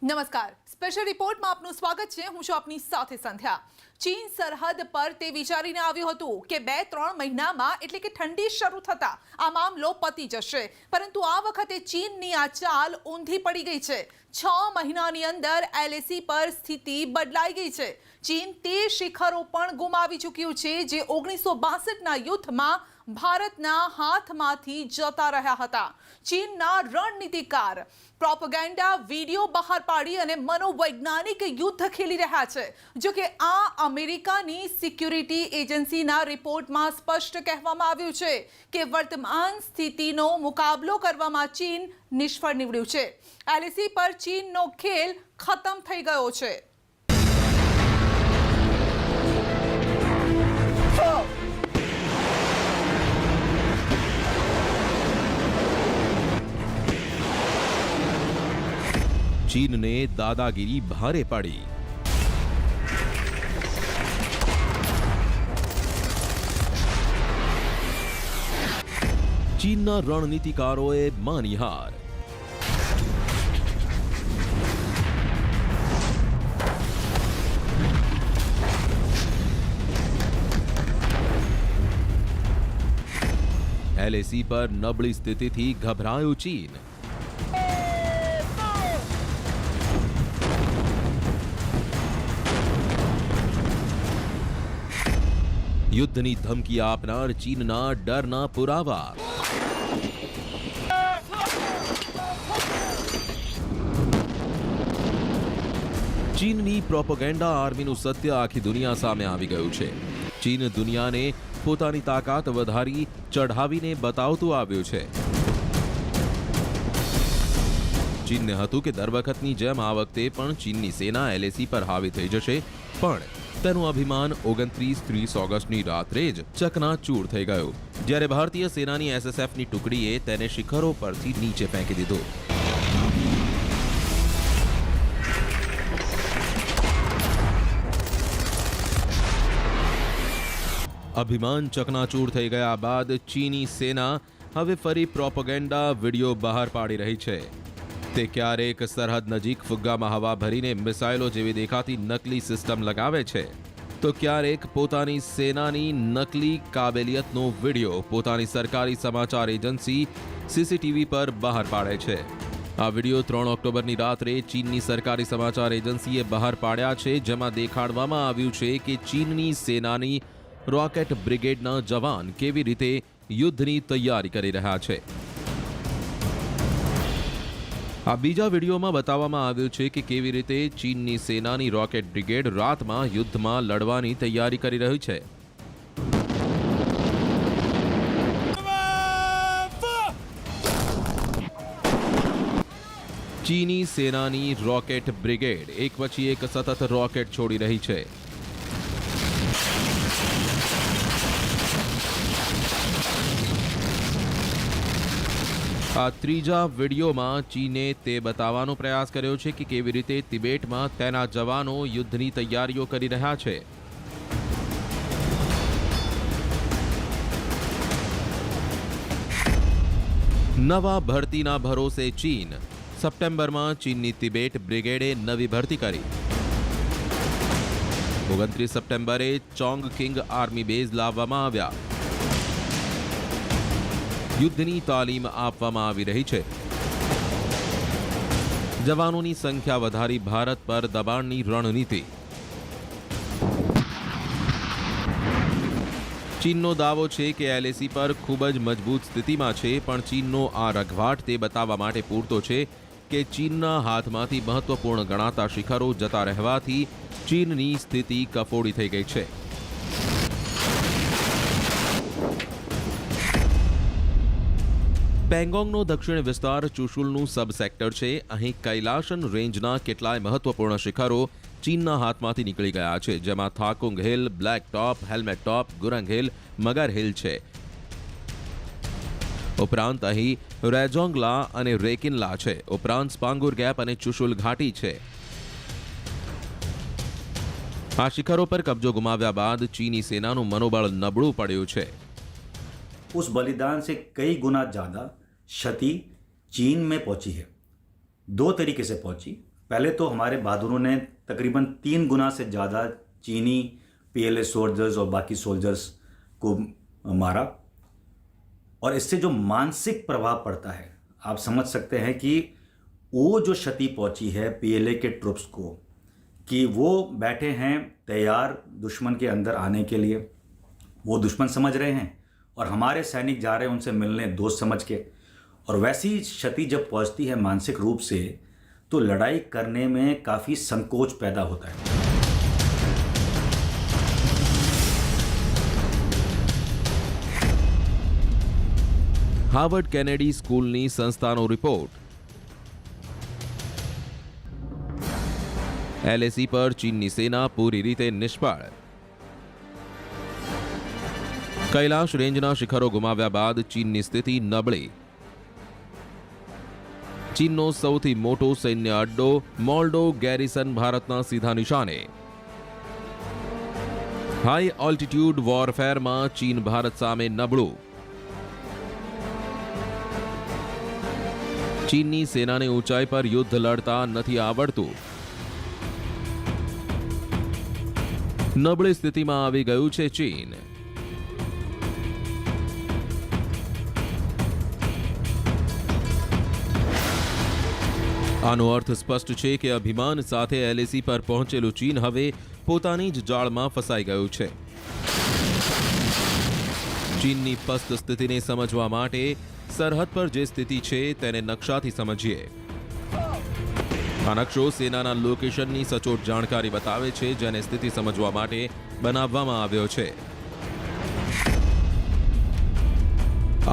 નમસ્કાર, સ્પેશિયલ રિપોર્ટમાં આપનું સ્વાગત છે. હું છું આપની સાથે સંધ્યા. ચીન સરહદ પર તે વિચારીને આવ્યું હતું કે 2-3 મહિનામાં એટલે કે ઠંડી શરૂ થતા આ મામલો પતી જશે, પરંતુ આ વખતે ચીનની આ ચાલ ઊંધી પડી ગઈ છે. 6 મહિનાની અંદર LAC પર સ્થિતિ બદલાઈ ગઈ છે. ચીન તે શિખરો પણ ગુમાવી ચૂક્યું છે જે 1962ના યુદ્ધમાં ભારતના હાથમાંથી જતા રહ્યા હતા. ચીનના રણનીતિકાર પ્રોપેગેન્ડા વિડીયો બહાર પાડી અને મનોવૈજ્ઞાનિક યુદ્ધ ખેલી રહ્યા છે. જો કે આ અમેરિકાની સિક્યુરિટી એજન્સીના રિપોર્ટમાં સ્પષ્ટ કહેવામાં આવ્યું છે કે વર્તમાન સ્થિતિનો મુકાબલો કરવામાં ચીન નિષ્ફળ નીવડ્યું છે. LAC પર ચીનનો ખેલ ખતમ થઈ ગયો છે. ચીનને દાદાગીરી ભારે પડી. ચીનના રણનીતિકારોએ માની હાર. LAC પર નબળી સ્થિતિથી ગભરાયું ચીન. યુદ્ધની ધમકી આપનાર ચીનના ડરના પુરાવા. ચીનની પ્રોપેગેન્ડા આર્મીનું સત્ય આખી દુનિયા સામે આવી ગયું છે. ચીન દુનિયાને પોતાની તાકાત વધારી ચઢાવીને બતાવતું આવ્યું છે. ચીનને હતું કે દર વખતની જેમ આ વખતે પણ ચીનની સેના LAC પર હાવી થઈ જશે, પણ તેનું અભિમાન 29-30 ઓગસ્ટની રાત્રે જ ચકનાચૂર થઈ ગયું, જ્યારે ભારતીય સેનાની SSFની ટુકડીએ તેને શિખરો પરથી નીચે ફેંકી દીધો. અભિમાન ચકનાચૂર થઈ ગયા બાદ ચીની સેના હવે ફરી પ્રોપેગેન્ડા વિડીયો બહાર પાડી રહી છે. તે ક્યારેક સરહદ નજીક ફુગ્ગામાં હવા ભરીને મિસાઇલો જેવી દેખાતી નકલી સિસ્ટમ લગાવે છે, તો ક્યારેક પોતાની સેનાની નકલી કાબેલિયતનો વિડીયો પોતાની સરકારી સમાચાર એજન્સી CCTV પર બહાર પાડે છે. આ વિડીયો 3 ઓક્ટોબરની રાત્રે ચીનની સરકારી સમાચાર એજન્સીએ બહાર પાડ્યા છે, જેમાં દેખાડવામાં આવ્યું છે કે ચીનની સેનાની રોકેટ બ્રિગેડના જવાન કેવી રીતે યુદ્ધની તૈયારી કરી રહ્યા છે. આ બીજા વિડીયોમાં બતાવવામાં આવ્યું છે કે કેવી રીતે ચીનની સેનાની રોકેટ બ્રિગેડ રાતમાં યુદ્ધમાં લડવાની તૈયારી કરી રહી છે. ચીની સેનાની રોકેટ બ્રિગેડ એક પછી એક સતત રોકેટ છોડી રહી છે. આ ત્રીજા વિડીયોમાં ચીને તે બતાવવાનો પ્રયાસ કર્યો છે કે કેવી રીતે તિબેટમાં તેના જવાનો યુદ્ધની તૈયારીઓ કરી રહ્યા છે. નવા ભરતીના ભરોસે ચીન. સપ્ટેમ્બરમાં ચીનની તિબેટ બ્રિગેડે નવી ભરતી કરી. 29 સપ્ટેમ્બરે ચોંગ કિંગ આર્મી બેઝ લાવવામાં આવ્યા. યુદ્ધની તાલીમ આપવામાં આવી રહી છે. જવાનોની સંખ્યા વધારી ભારત પર દબાણની રણનીતિ. ચીનનો દાવો છે કે LAC પર ખૂબ જ મજબૂત સ્થિતિમાં છે, પણ ચીનનો આ રઘવાટ તે બતાવવા માટે પૂરતો છે કે ચીનના હાથમાંથી મહત્વપૂર્ણ ગણાતા શિખરો જતા રહેવાથી ચીનની સ્થિતિ કફોડી થઈ ગઈ છે. પેંગોંગનો દક્ષિણ વિસ્તાર ચુશુલનું સબ સેક્ટર છે. અહીં કૈલાશન રેન્જના કેટલાય મહત્વપૂર્ણ શિખરો ચીનના હાથમાંથી નીકળી ગયા છે, જેમાં થાકુંગ હિલ, બ્લેક ટોપ, હેલ્મેટ ટોપ, ગુરંગ હિલ, મગર હિલ છે. ઉપરાંત અહીં રેજોંગલા અને રેકિનલા છે. ઉપરાંત સ્પાંગુર ગેપ અને ચુશુલ ઘાટી છે. આ શિખરો પર કબજો ગુમાવ્યા બાદ ચીની સેનાનું મનોબળ નબળું પડ્યું છે. उस बलिदान से कई गुना ज़्यादा क्षति चीन में पहुंची है. दो तरीके से पहुंची. पहले तो हमारे बहादुरों ने तकरीबन 3 गुना से ज़्यादा चीनी पीएलए सोल्जर्स और बाकी सोल्जर्स को मारा, और इससे जो मानसिक प्रभाव पड़ता है आप समझ सकते हैं कि वो जो क्षति पहुंची है पीएलए के ट्रुप्स को, कि वो बैठे हैं तैयार दुश्मन के अंदर आने के लिए, वो दुश्मन समझ रहे हैं और हमारे सैनिक जा रहे हैं उनसे मिलने दोस्त समझ के, और वैसी क्षति जब पहुंचती है मानसिक रूप से तो लड़ाई करने में काफ़ी संकोच पैदा होता है। હાર્વર્ડ કેનેડી સ્કૂલની સંસ્થાનો રિપોર્ટ. એલએસી પર ચીનની સેના પૂરી રીતે નિષ્ફળ. કૈલાશ રેન્જના શિખરો ગુમાવ્યા બાદ ચીનની સ્થિતિ નબળી. ચીનનો સૌથી મોટો સૈન્ય અડ્ડો મોલ્ડો ગેરિસન ભારતના સીધા નિશાને. હાઈ ઓલ્ટિટ્યુડ વોરફેરમાં ચીન ભારત સામે નબળું. ચીનની સેનાને ઊંચાઈ પર યુદ્ધ લડતા નથી આવડતું. નબળી સ્થિતિમાં આવી ગયું છે ચીન. આનો અર્થ સ્પષ્ટ છે કે અભિમાન સાથે એલએસી પર પહોંચેલું ચીન હવે પોતાની જ જાળમાં ફસાઈ ગયું છે. ચીનની પસ્ત સ્થિતિને સમજવા માટે સરહદ પર જે સ્થિતિ છે તેને નકશાથી સમજીએ. આ નકશો સેનાના લોકેશનની સચોટ જાણકારી બતાવે છે, જેને સ્થિતિ સમજવા માટે બનાવવામાં આવ્યો છે.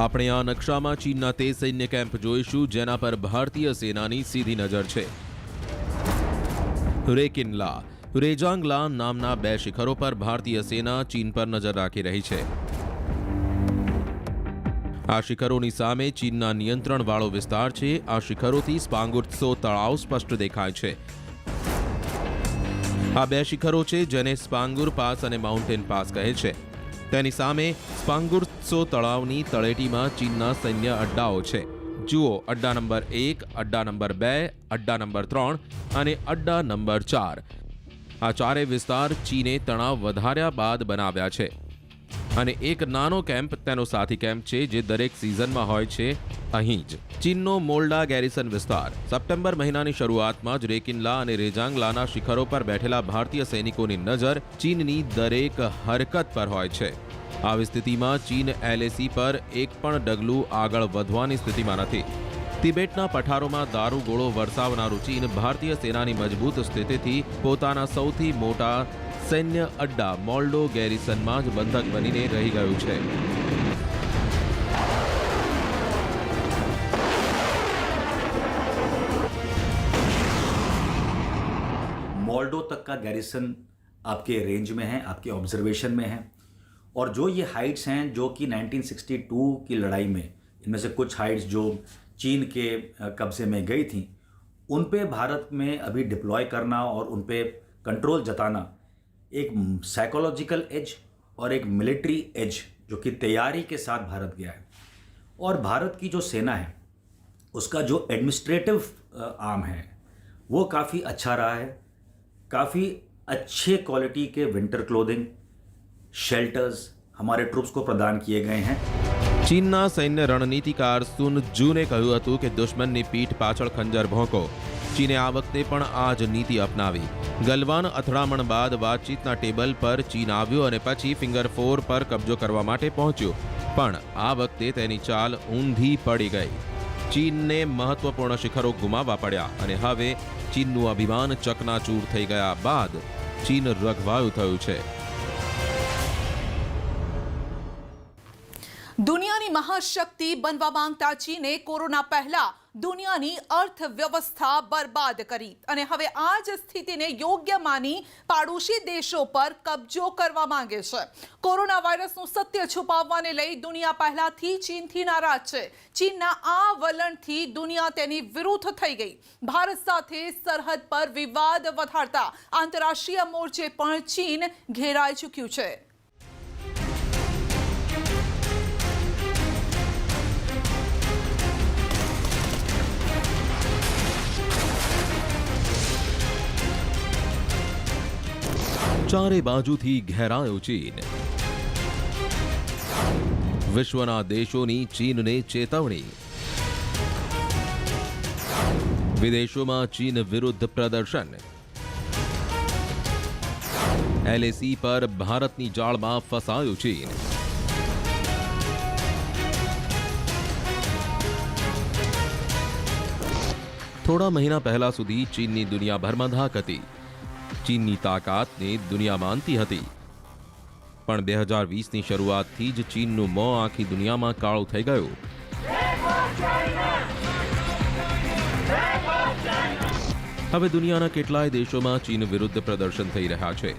આપણે આ નકશામાં ચીનના તે સૈન્ય કેમ્પ જોઈશું જેના પર ભારતીય સેનાની સીધી નજર છે. રેકિનલા, રેજાંગલા નામના 2 શિખરો પર ભારતીય સેના ચીન પર નજર રાખી રહી છે. આ શિખરોની સામે ચીનના નિયંત્રણવાળો વિસ્તાર છે. આ શિખરોથી સ્પાંગુત્સો તળાવ સ્પષ્ટ દેખાય છે. આ 2 શિખરો છે જેને સ્પાંગુર પાસ અને માઉન્ટેન પાસ કહે છે. તેની સામે સ્પાંગુત્સો તળાવની તળેટીમાં ચીનના સૈન્ય અડ્ડાઓ છે. જુઓ અડ્ડા નંબર 1, અડ્ડા નંબર 2, અડ્ડા નંબર 3 અને અડ્ડા નંબર 4. આ ચારેય વિસ્તાર ચીને તણાવ વધાર્યા બાદ બનાવ્યા છે. અને એક નાનો કેમ્પ તેનો સાથી કેમ્પ છે જે દરેક સિઝનમાં હોય છે અહીં જ. ચીનનો મોલ્ડા ગેરિસન વિસ્તાર સપ્ટેમ્બર મહિનાની શરૂઆતમાં જ રેકિનલા અને રેજાંગલાના શિખરો પર બેઠેલા ભારતીય સૈનિકોની નજર ચીનની દરેક હરકત પર હોય છે. આવી સ્થિતિમાં ચીન એલએસી પર એક પણ ડગલું આગળ વધવાની સ્થિતિમાં નથી. તિબેટના પઠારોમાં દારૂગોળો વરસાવનારું ચીન ભારતીય સેનાની મજબૂત સ્થિતિથી પોતાના સૌથી મોટા સૈન્ય અડ્ડા મોલ્ડો ગેરિસનમાં જ બંધક બનીને રહી ગયું છે. मोल्डो तक का गैरिसन आपके रेंज में है, आपके ऑब्जर्वेशन में है, और जो ये हाइट्स हैं जो कि 1962 की लड़ाई में इनमें से कुछ हाइट्स जो चीन के कब्जे में गई थी, उन पे भारत में अभी डिप्लॉय करना और उन पे कंट्रोल जताना एक साइकोलॉजिकल एज और एक मिलिट्री एज जो कि तैयारी के साथ भारत गया है. और भारत की जो सेना है उसका जो एडमिनिस्ट्रेटिव आर्म है वो काफ़ी अच्छा रहा है. काफ़ी अच्छे क्वालिटी के विंटर क्लोथिंग, शेल्टर्स हमारे ट्रूप्स को प्रदान किए गए हैं. ચીનના સૈન્ય રણનીતિકાર સુન જુને કહ્યું હતું કે દુશ્મનની પીઠ પાછળ ખંજર ભોંકો. ચીને આ વખતે પણ આ જ નીતિ અપનાવી. ગલવાન અથડામણ બાદ વાતચીતના ટેબલ પર ચીન આવ્યું અને પછી ફિંગર 4 પર કબજો કરવા માટે પહોંચ્યું, પણ આ વખતે તેની ચાલ ઊંધી પડી ગઈ. ચીનને મહત્વપૂર્ણ શિખરો ગુમાવવા પડ્યા અને હવે ચીનનું અભિમાન ચકનાચૂર થઈ ગયા બાદ ચીન રઘવાયું થયું છે. દુનિયાની મહાશક્તિ બનવા માંગતા ચીને કોરોના પહેલા દુનિયાની અર્થવ્યવસ્થા બરબાદ કરી અને હવે આ જ સ્થિતિને યોગ્ય માની પાડોશી દેશો પર કબજો કરવા માંગે છે. કોરોના વાયરસનું સત્ય છુપાવવાને લઈ દુનિયા પહેલાથી ચીનથી નારાજ છે. ચીનના આ વલણથી દુનિયા તેની વિરુદ્ધ થઈ ગઈ. ભારત સાથે સરહદ પર વિવાદ વધારતા આંતરરાષ્ટ્રીય મોરચે પણ ચીન ઘેરાઈ ચૂક્યું છે. ચારે બાજુથી ઘેરાયો ચીન. વિશ્વના દેશોની ચીનને ચેતવણી. વિદેશોમાં ચીન વિરુદ્ધ પ્રદર્શન. LAC પર ભારતની જાળમાં ફસાયું ચીન. થોડા મહિના પહેલા સુધી ચીનની દુનિયાભરમાં ધાક હતી. ચીનની તાકાતને દુનિયા માનતી હતી. પણ 2020ની શરૂઆતથી જ ચીનનું મોં આખી દુનિયામાં કાળું થઈ ગયું. હવે દુનિયાના કેટલાય દેશોમાં ચીન વિરુદ્ધ પ્રદર્શન થઈ રહ્યા છે.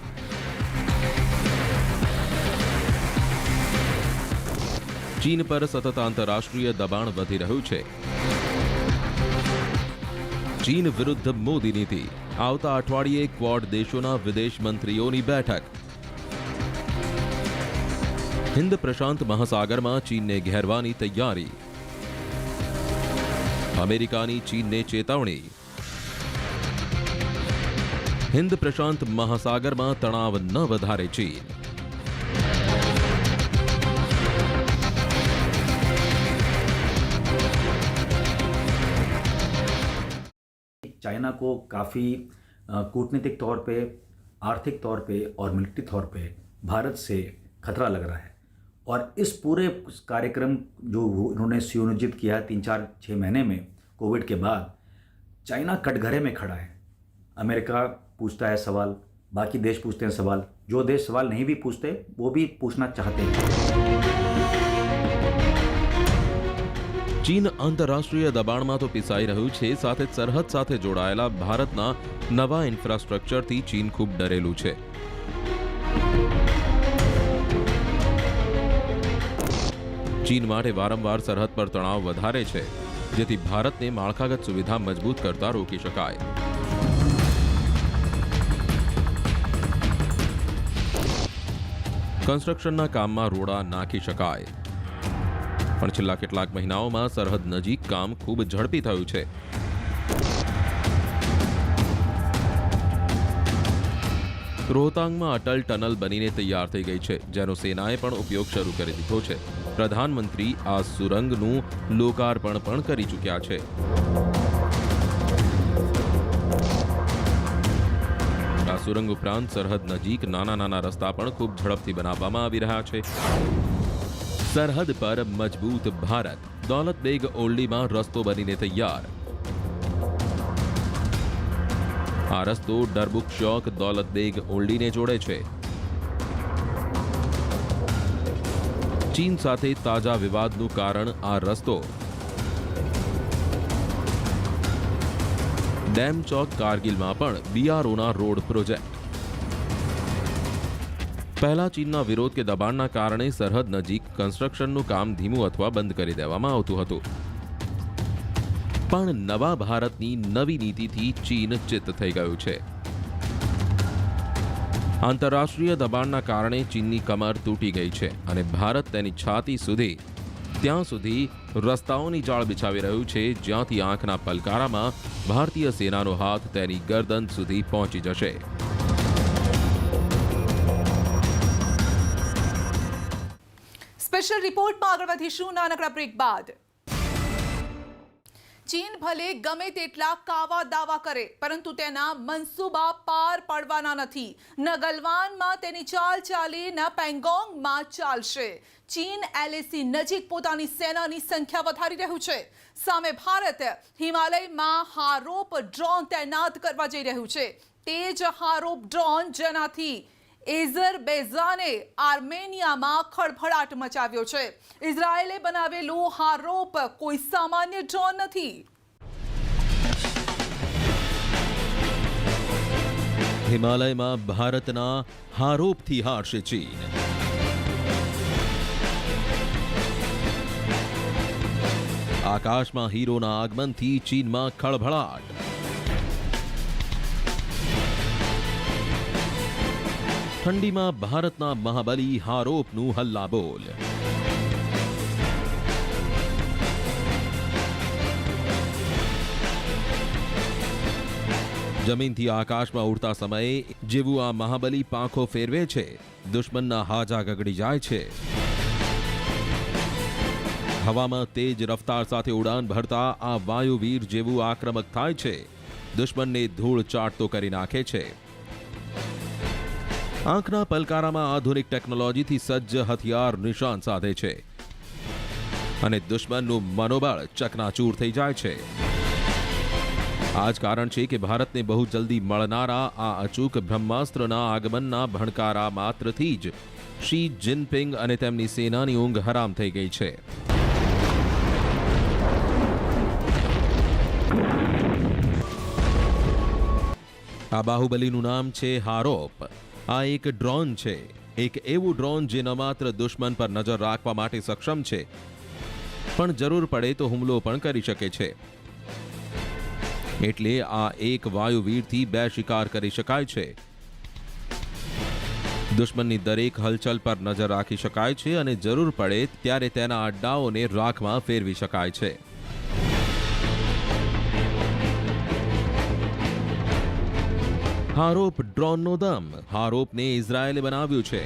ચીન પર સતત આંતરરાષ્ટ્રીય દબાણ વધી રહ્યું છે. ચીન વિરુદ્ધ મોદી નીતિ. આવતા અઠવાડિયે ક્વાડ દેશોના વિદેશ મંત્રીઓની બેઠક. હિન્દ પ્રશાંત મહાસાગરમાં ચીનને ઘેરવાની તૈયારી. અમેરિકાની ચીનને ચેતવણી. હિન્દ પ્રશાંત મહાસાગરમાં તણાવ ન વધારે ચીન. चाइना को काफ़ी कूटनीतिक तौर पे, आर्थिक तौर पे और मिलिट्री तौर पे भारत से खतरा लग रहा है. और इस पूरे कार्यक्रम जो उन्होंने सुनियोजित किया 3-4-6 महीने में कोविड के बाद, चाइना कटघरे में खड़ा है. अमेरिका पूछता है सवाल, बाकी देश पूछते हैं सवाल. जो देश सवाल नहीं भी पूछते वो भी पूछना चाहते हैं. ચીન આંતરરાષ્ટ્રીય દબાણમાં તો પીસાઈ રહ્યું છે, સાથે જ સરહદ સાથે જોડાયેલા ભારતના નવા ઇન્ફ્રાસ્ટ્રક્ચરથી ચીન ખૂબ ડરેલું છે. ચીન માટે વારંવાર સરહદ પર તણાવ વધારે છે, જેથી ભારતને માળખાગત સુવિધા મજબૂત કરતા રોકી શકાય. કન્સ્ટ્રક્શનના કામમાં રોડા નાખી શકાય. પણ છેલ્લા કેટલાક મહિનાઓમાં સરહદ નજીક કામ ખૂબ ઝડપી થયું છે. રોહતાંગમાં અટલ ટનલ બનીને તૈયાર થઈ ગઈ છે, જેનો સેનાએ પણ ઉપયોગ શરૂ કરી દીધો છે. પ્રધાનમંત્રી આ સુરંગનું લોકાર્પણ પણ કરી ચૂક્યા છે. આ સુરંગ ઉપરાંત સરહદ નજીક નાના નાના રસ્તા પણ ખૂબ ઝડપથી બનાવવામાં આવી રહ્યા છે. સરહદ પર મજબૂત ભારત. દૌલત બેગ ઓલ્ડીમાં રસ્તો બનીને તૈયાર. આ રસ્તો ડરબુક ચોક દૌલત બેગ ઓલ્ડીને જોડે છે. ચીન સાથે તાજા વિવાદનું કારણ આ રસ્તો. ડેમ ચોક કારગિલમાં પણ BROના રોડ પ્રોજેક્ટ. પહેલા ચીનના વિરોધ કે દબાણના કારણે સરહદ નજીક કન્સ્ટ્રક્શનનું કામ ધીમું અથવા બંધ કરી દેવામાં આવતું હતું. પણ નવા ભારતની નવી નીતિથી ચીન ચિત્ત થઈ ગયું છે. આંતરરાષ્ટ્રીય દબાણના કારણે ચીનની કમર તૂટી ગઈ છે અને ભારત તેની છાતી સુધી ત્યાં સુધી રસ્તાઓની જાળ બિછાવી રહ્યું છે, જ્યાંથી આંખના પલકારામાં ભારતીય સેનાનો હાથ તેની ગરદન સુધી પહોંચી જશે. સ્પેશિયલ રિપોર્ટમાં આગળ વધીશું નાનકડા બ્રેક બાદ. ચીન ભલે ગમે તેટલા કાવા દાવા કરે, પરંતુ તેના મનસૂબા પાર પાડવાના નથી. ન ગલવાનમાં તેની ચાલ ચાલે, ન પેંગોંગમાં ચાલશે. ચીન LAC નજીક પોતાની સેનાની સંખ્યા વધારી રહ્યું છે. સામે ભારત હિમાલયમાં હારોપ ડ્રોન તૈનાત કરવા જઈ રહ્યું છે. તે જ હારોપ ડ્રોન જેનાથી એઝરબૈજાને આર્મેનિયામાં ખળભળાટ મચાવ્યો છે. ઇઝરાયેલે બનાવેલું હારોપ કોઈ સામાન્ય ડ્રોન નથી. હિમાલયમાં ભારતના હારોપથી હારશે ચીન. આકાશમાં હીરોના આગમનથી ચીનમાં ખળભળાટ. ઠંડીમાં ભારતના મહાબલી હારોપનું હલ્લાબોલ. જમીનથી આકાશમાં ઉડતા સમયે જેવું આ મહાબલી પાંખો ફેરવે છે, દુશ્મનના હાજા ગગડી જાય છે. હવામાં તેજ રફતાર સાથે ઉડાન ભરતા આ વાયુવીર જેવું આક્રમક થાય છે, દુશ્મનને ધૂળ ચાટતો કરી નાખે છે. આંખના પલકારામાં આધુનિક ટેકનોલોજીથી સજ્જ હથિયાર નિશાન સાધે છે અને દુશ્મનનું મનોબળ ચકનાચૂર થઈ જાય છે. આ જ કારણ છે કે ભારતને બહુ જલ્દી મળનારા આ અચૂક બ્રહ્માસ્ત્રના આગમનના ભણકારા માત્રથી જ શી જિનપિંગ અને તેમની સેનાની ઊંઘ હરામ થઈ ગઈ છે. આ બાહુબલીનું નામ છે હારોપ. આ એક ડ્રોન છે, એક એવું ડ્રોન જે ન માત્ર દુશ્મન પર નજર રાખવા માટે સક્ષમ છે, પણ જરૂર પડે તો હુમલો પણ કરી શકે છે. એટલે આ એક વાયુવીરથી બે શિકાર કરી શકાય છે. દુશ્મનની દરેક હલચલ પર નજર રાખી શકાય છે અને જરૂર પડે ત્યારે તેના અડ્ડાઓને રાખમાં ફેરવી શકાય છે. હારોપ ડ્રોનનો દમ. હારોપને ઇઝરાયેલે બનાવ્યું છે.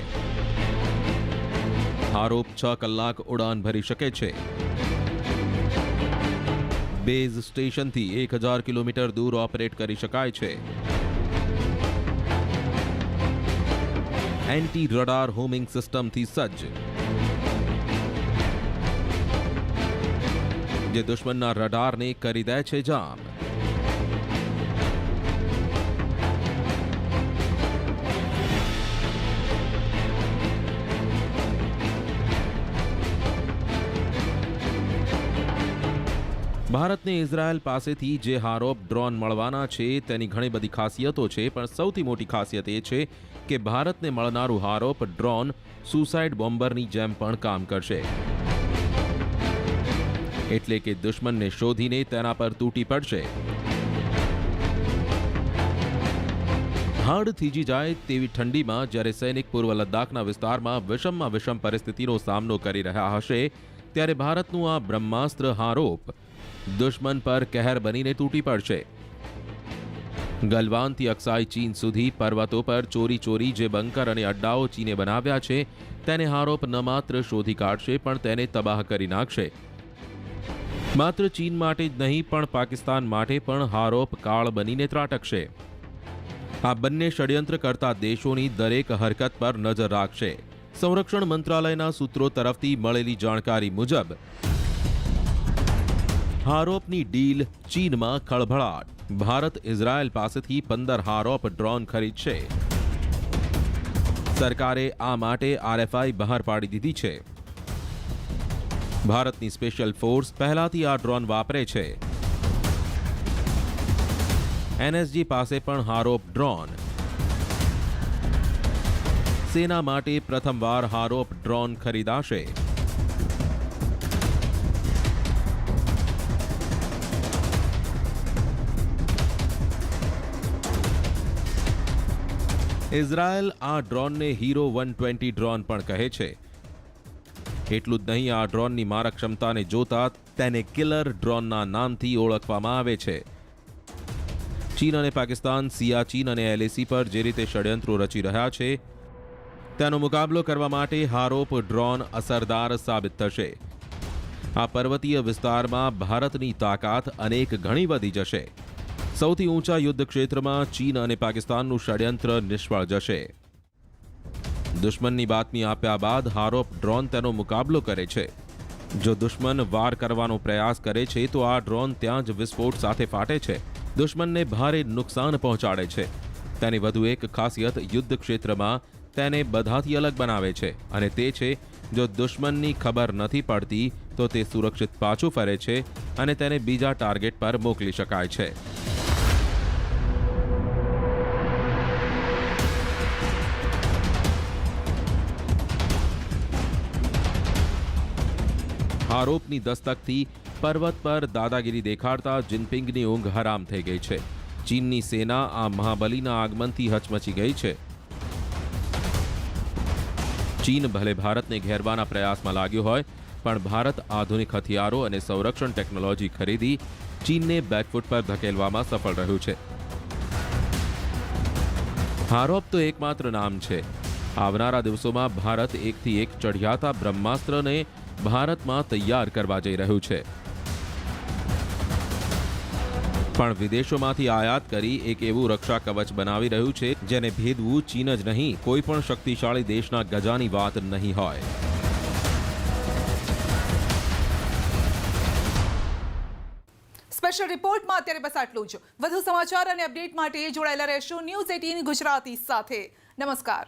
હારોપ 6 કલાક ઉડાન ભરી શકે છે. બેઝ સ્ટેશનથી 1000 કિલોમીટર દૂર ઓપરેટ કરી શકાય છે. એન્ટી રડાર હોમિંગ સિસ્ટમથી સજ્જ, જે દુશ્મનના રડારને કરી દે છે જામ. ભારતને ઇઝરાયલ પાસેથી જે હારોપ ડ્રોન મળવાના છે તેની ઘણી બધી ખાસિયતો છે, પણ સૌથી મોટી ખાસિયત એ છે કે ભારતને મળનારું હારોપ ડ્રોન સુસાઇડ બોમ્બરની જેમ પણ કામ કરશે. એટલે કે દુશ્મનને શોધીને તેના પર તૂટી પડશે. હાડ થીજી જાય તેવી ઠંડીમાં જ્યારે સૈનિક પૂર્વ લદ્દાખના વિસ્તારમાં વિષમમાં વિષમ પરિસ્થિતિનો સામનો કરી રહ્યા હશે, ત્યારે ભારતનું આ બ્રહ્માસ્ત્ર હારોપ દુશ્મન પર કહેર બનીને તૂટી પડશે. ગલવાનથી અક્સાઈ ચીન સુધી પર્વતો પર ચોરી ચોરી જે બંકર અને અડ્ડાઓ ચીને બનાવ્યા છે, તેને હારોપ ન માત્ર શોધી કાઢશે પણ તેને તબાહ કરી નાખશે. માત્ર ચીન માટે જ નહીં પણ પાકિસ્તાન માટે પણ હારોપ કાળ બનીને ત્રાટકશે. આ બંને ષડયંત્ર કરતા દેશોની દરેક હરકત પર નજર રાખશે. સંરક્ષણ મંત્રાલયના સૂત્રો તરફથી મળેલી જાણકારી મુજબ હારોપની ડીલ ચીનમાં ખળભળાટ. ભારત ઇઝરાયલ પાસેથી 15 હારોપ ડ્રોન ખરીદશે. સરકારે આ માટે RFI બહાર પાડી દીધી છે. ભારતની સ્પેશિયલ ફોર્સ પહેલાથી આ ડ્રોન વાપરે છે. NSG પાસે પણ હારોપ ડ્રોન. સેના માટે પ્રથમવાર હારોપ ડ્રોન ખરીદાશે. ઇઝરાયલ આ ડ્રોનને હીરો 120 ડ્રોન પણ કહે છે. એટલું જ નહીં, આ ડ્રોનની મારક ક્ષમતાને જોતા તેને કિલર ડ્રોનના નામથી ઓળખવામાં આવે છે. ચીન અને પાકિસ્તાન સિયાચીન અને LAC પર જે રીતે ષડયંત્રો રચી રહ્યા છે, તેનો મુકાબલો કરવા માટે હારોપ ડ્રોન અસરદાર સાબિત થશે. આ પર્વતીય વિસ્તારમાં ભારતની તાકાત અનેક ગણી વધી જશે. સૌથી ઊંચા યુદ્ધ ક્ષેત્રમાં ચીન અને પાકિસ્તાનનું ષડયંત્ર નિષ્ફળ જશે. દુશ્મનની બાતમી આપ્યા બાદ હારોપ ડ્રોન તેનો મુકાબલો કરે છે. જો દુશ્મન વાર કરવાનો પ્રયાસ કરે છે તો આ ડ્રોન ત્યાં જ વિસ્ફોટ સાથે ફાટે છે. દુશ્મનને ભારે નુકસાન પહોંચાડે છે. તેની વધુ એક ખાસિયત યુદ્ધ ક્ષેત્રમાં તેને બધાથી અલગ બનાવે છે, અને તે છે જો દુશ્મનની ખબર નથી પડતી તો તે સુરક્ષિત પાછું ફરે છે અને તેને બીજા ટાર્ગેટ પર મોકલી શકાય છે. આરોપની દસ્તકથી પર્વત પર દાદાગીરી દેખાડતા જિનપિંગની ઊંઘ હરામ થઈ ગઈ છે. ચીનની સેના આ મહાબલીના આગમનથી હચમચી ગઈ છે. ચીન ભલે ભારતને ઘેરવાના પ્રયાસમાં લાગ્યું હોય, પણ ભારત આધુનિક હથિયારો અને સંરક્ષણ ટેકનોલોજી ખરીદી ચીનને બેકફૂટ પર ધકેલવામાં સફળ રહ્યું છે. હારોપ તો એકમાત્ર નામ છે. આવનારા દિવસોમાં ભારત એકથી એક ચઢિયાતા બ્રહ્માસ્ત્રને ભારતમાં તૈયાર કરવા જઈ રહ્યું છે. પણ વિદેશોમાંથી આયાત કરી એક એવું રક્ષા કવચ બનાવી રહ્યું છે જેને ભેદવું ચીન જ નહીં, કોઈ પણ શક્તિશાળી દેશના ગજાની વાત નહીં હોય. સ્પેશિયલ રિપોર્ટમાં અત્યારે બસ આટલું જ. વધુ સમાચાર અને અપડેટ માટે જોડાયેલા રહેશો ન્યૂઝ 18 ગુજરાતી સાથે. નમસ્કાર.